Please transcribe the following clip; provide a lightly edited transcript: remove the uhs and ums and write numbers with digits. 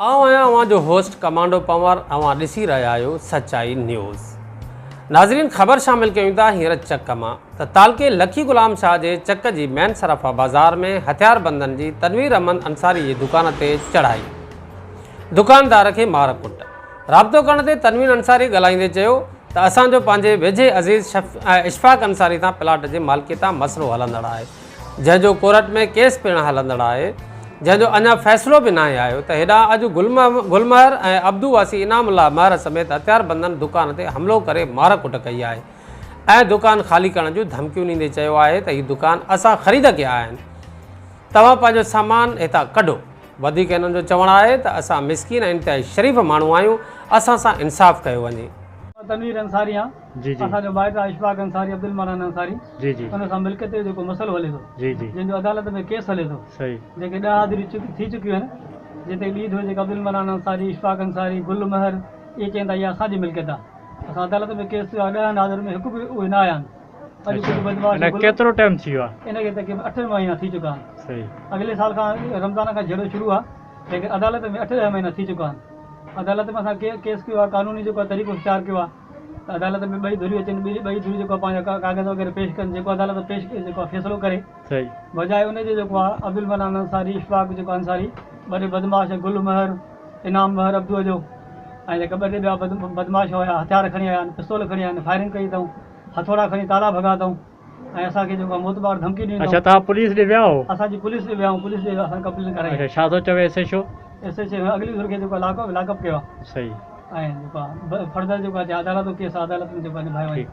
आवां जो host commando Panwar. अवां ॾिसी रहिया आहियो सचाई न्यूज़। नाज़रीन, ख़बर शामिल कयूं था हींअर चक मां त तालके लखी गुलाम शाह जे चक जी मैन सराफा बाज़ार में हथियारबंदनि जी तनवीर अहमद अंसारी जी दुकान ते चढ़ाई, दुकानदार खे मार कुट। राब्तो करण ते तनवीर अंसारी ॻाल्हाईंदे चयो त असांजो पंहिंजे वेझे अज़ीज़ इशफ़ाक़ अंसारी सां प्लाट जे मालिकीअ तां मसइलो हलंदड़ आहे, जंहिंजो कोर्ट में केस पिणु हलंदड़ आहे, जंहिंजो अञा फ़ैसिलो बि न आयो त हेॾां अॼु गुलमहर ऐं अब्दू वासी इनामुल्लाह महर समेत हथियारबंदनि दुकान ते हमिलो करे मार कुट कई आहे ऐं दुकान ख़ाली करण जूं धमकियूं ॾींदे चयो आहे त हीअ दुकान असां ख़रीद कया आहिनि, तव्हां पंहिंजो सामान हितां कढो। वधीक हिननि जो चवणु आहे त असां मिसकीन ऐं इंतिहाई शरीफ़ माण्हू आहियूं, असां सां इंसाफ़ कयो वञे। तनवीर अंसारी जी जी असांजो भाइट आहे इशफ़ाक़ अंसारी, अब्दुल मनान अंसारी जी जी उन सां मिल्कियत जो जेको मसइलो हले थो जी जी, जंहिंजो अदालत में केस हले थो सही, जेके 10 हाज़िरी थी चुकियूं आहिनि, जिते लीड हुई जेका अब्दुल मनान अंसारी, इशफ़ाक़ अंसारी, गुलमहर, इहे चवनि था इहा असांजी मिल्कियत आहे। असां अदालत में केस 10 हाज़िरी में हिकु बि उहे न आया आहिनि। केतिरो टाइम थी वियो आहे? इनखे तक़रीबन 8 महीना थी चुका आहिनि। सही, अॻिले साल खां रमज़ान खां जहिड़ो शुरू आहे, लेकिन अदालत में 8 महीना थी चुका आहिनि। अदालत में असां केस कयो आहे, कानूनी जेको तरीक़ो इख्तियार कयो आहे, अदालत में ॿई धुरियूं अचनि, ॿई धुरियूं जेको पंहिंजा कागज़ वग़ैरह पेश कनि, जेको अदालत पेश जेको फ़ैसिलो करे सही, बजाए उनजे जेको आहे अब्दुल मनान अंसारी, इशफ़ाक़ जेको अंसारी, ॿ बदमाश गुलमहर, इनाम महर अब्दू जो ऐं जेका 2 ॿिया बदमाश हुया, हथियार खणी आया आहिनि, पिस्तौल खणी आया आहिनि, फायरिंग कई अथऊं, हथौड़ा खणी ताला भॻा अथऊं ऐं असांखे जेको मोतबार धमकी ॾिनी। अच्छा, तव्हां पुलिस ॾे विया हो? असांजी पुलिस ॾे विया आहियूं, पुलिस ॾे असां कंप्लेन कराई। छा थो चवे SHO? अॻिली धुर खे जेको लाकअप कयो आहे सही, ऐं जेको आहे फर्दर जेको आहे अदालत जो केस आहे, अदालत में जेको आहे निभायो आहे।